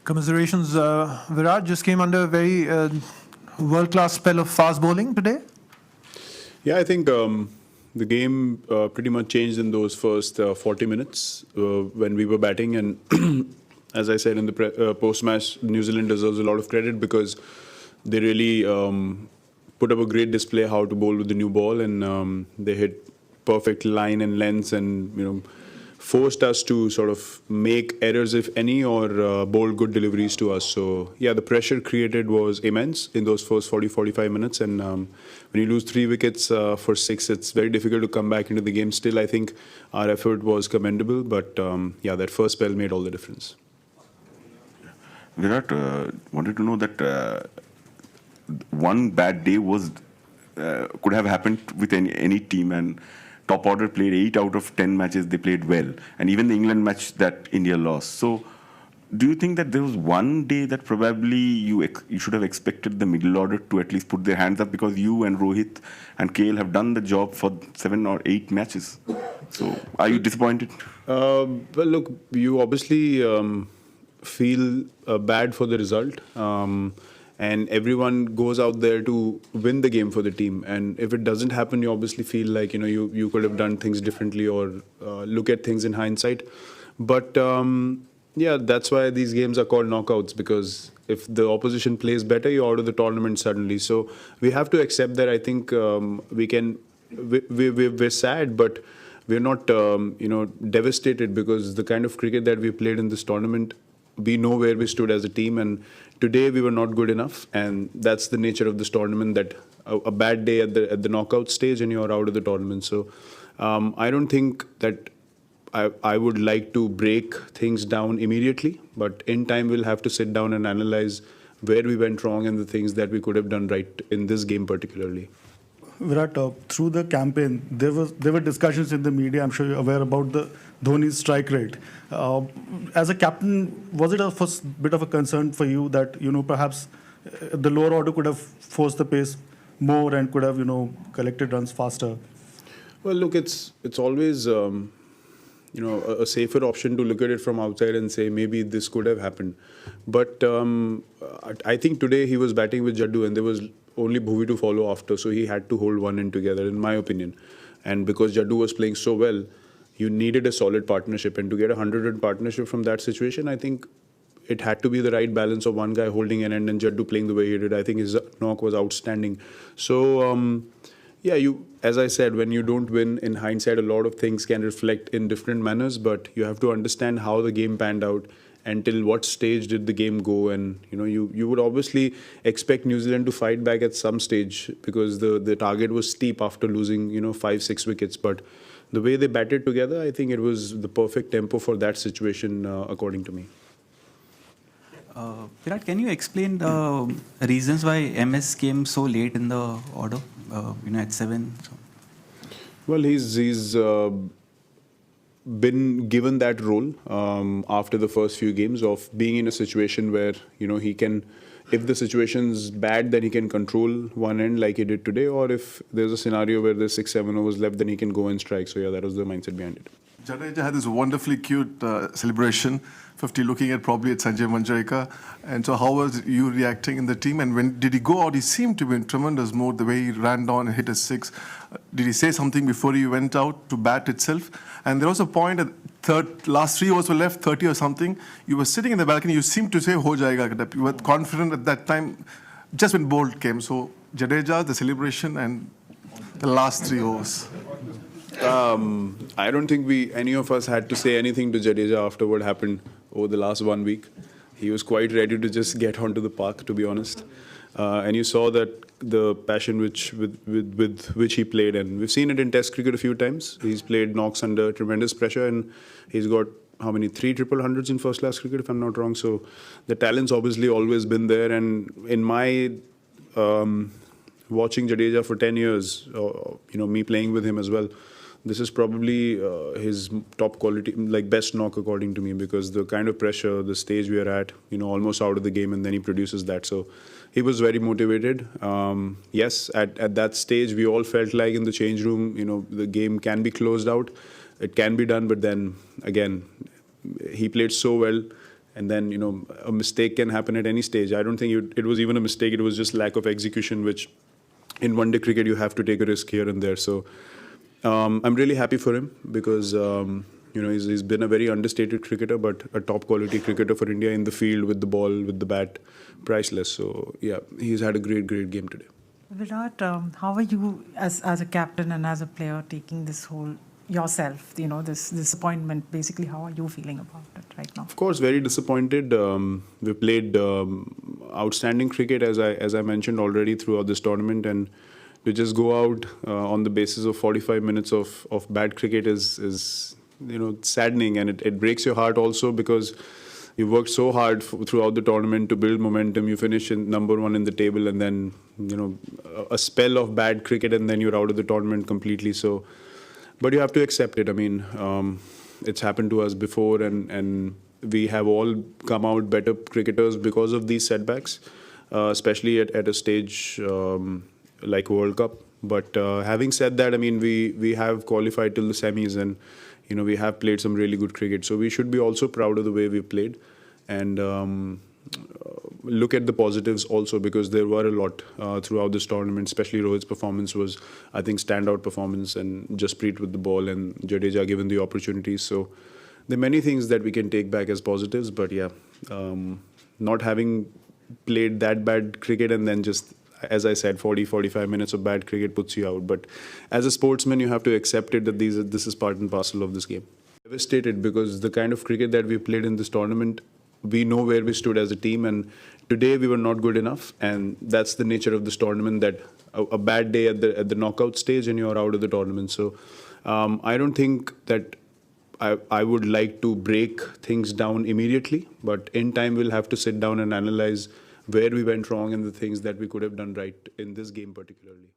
Commiserations, Virat just came under a very world-class spell of fast bowling today. Yeah, I think the game pretty much changed in those first 40 minutes when we were batting. And as I said in the post-match, New Zealand deserves a lot of credit because they really put up a great display how to bowl with the new ball, and they hit perfect line and lengths, and forced us to sort of make errors, if any, or bowl good deliveries to us. So, yeah, the pressure created was immense in those first 45 minutes. And when you lose 3 wickets for 6, it's very difficult to come back into the game. Still, I think our effort was commendable. But, yeah, that first spell made all the difference. Virat, wanted to know that one bad day was could have happened with any team, and top order played 8 out of 10 matches they played well, and even the England match that India lost. So, do you think that there was one day that probably you should have expected the middle order to at least put their hands up, because you and Rohit and KL have done the job for 7 or 8 matches? So, are you disappointed? Well, look, you obviously feel bad for the result. And everyone goes out there to win the game for the team. And if it doesn't happen, you obviously feel like, you could have done things differently, or look at things in hindsight. But, yeah, that's why these games are called knockouts, because if the opposition plays better, you're out of the tournament suddenly. So we have to accept that. I think we're sad, but we're not, devastated, because the kind of cricket that we played in this tournament, we know where we stood as a team, and today we were not good enough, and that's the nature of this tournament, that a bad day at the knockout stage and you're out of the tournament. So I don't think that I would like to break things down immediately, but in time we'll have to sit down and analyze where we went wrong and the things that we could have done right in this game particularly. Virat, through the campaign, there were discussions in the media, I'm sure you're aware, about the Dhoni's strike rate. As a captain, was it a first bit of a concern for you that, perhaps the lower order could have forced the pace more and could have, collected runs faster? Well, look, it's always, a safer option to look at it from outside and say maybe this could have happened. But I think today he was batting with Jaddu, and there was only Bhuvi to follow after, so he had to hold one end together, in my opinion. And because Jaddu was playing so well, you needed a solid partnership, and to get a 100-run partnership from that situation, I think it had to be the right balance of one guy holding an end and Jaddu playing the way he did. I think his knock was outstanding. So, yeah, as I said, when you don't win, in hindsight, a lot of things can reflect in different manners, but you have to understand how the game panned out, and till what stage did the game go. And you would obviously expect New Zealand to fight back at some stage, because the target was steep after losing 5-6 wickets. But the way they batted together, I think it was the perfect tempo for that situation, according to me. Virat, can you explain the reasons why MS came so late in the order, at 7? So. Well, he's been given that role after the first few games of being in a situation where, he can, if the situation's bad, then he can control one end like he did today, or if there's a scenario where there's 6-7 overs left, then he can go and strike. So, yeah, that was the mindset behind it. Jadeja had this wonderfully cute celebration, 50 looking at probably at Sanjay Manjrekar. And so how was you reacting in the team? And when did he go out? He seemed to be in tremendous mood, the way he ran down and hit a 6. Did he say something before he went out to bat itself? And there was a point at last 3 overs were left, 30 or something. You were sitting in the balcony, you seemed to say, Ho jayega. You were confident at that time, just when Bolt came. So Jadeja, the celebration, and the last 3 overs. I don't think any of us had to say anything to Jadeja after what happened over the last 1 week. He was quite ready to just get onto the park, to be honest. And you saw that the passion with which he played, and we've seen it in Test cricket a few times. He's played knocks under tremendous pressure, and he's got how many 3 triple hundreds in first class cricket, if I'm not wrong. So the talent's obviously always been there, and in my watching Jadeja for 10 years, me playing with him as well, this is probably his top quality, like best knock according to me, because the kind of pressure, the stage we are at, almost out of the game, and then he produces that. So he was very motivated. Yes, at that stage, we all felt like in the change room, the game can be closed out. It can be done, but then again, he played so well. And then, a mistake can happen at any stage. I don't think it was even a mistake. It was just lack of execution, which in one-day cricket, you have to take a risk here and there. So I'm really happy for him because, he's been a very understated cricketer, but a top-quality cricketer for India in the field, with the ball, with the bat, priceless. So, yeah, he's had a great, great game today. Virat, how are you as a captain and as a player taking this whole yourself, this disappointment? Basically, how are you feeling about it right now? Of course, very disappointed. We played outstanding cricket, as I mentioned already, throughout this tournament, and to just go out on the basis of 45 minutes of bad cricket is saddening, and it breaks your heart also because you worked so hard throughout the tournament to build momentum. You finish in number one in the table, and then a spell of bad cricket, and then you're out of the tournament completely. So, but you have to accept it. I mean, it's happened to us before, and we have all come out better cricketers because of these setbacks, especially at a stage like World Cup. But having said that, I mean, we have qualified till the semis, and we have played some really good cricket. So we should be also proud of the way we played, and look at the positives also, because there were a lot throughout this tournament. Especially Rohit's performance was, I think, standout performance, and Jasprit with the ball, and Jadeja given the opportunities. So there are many things that we can take back as positives. But yeah, not having played that bad cricket and then just, as I said, 40-45 minutes of bad cricket puts you out. But as a sportsman, you have to accept it that this is part and parcel of this game. Devastated because the kind of cricket that we played in this tournament, we know where we stood as a team, and today we were not good enough, and that's the nature of this tournament, that a bad day at the knockout stage and you're out of the tournament. So I don't think that I would like to break things down immediately, but in time we'll have to sit down and analyze where we went wrong and the things that we could have done right in this game particularly.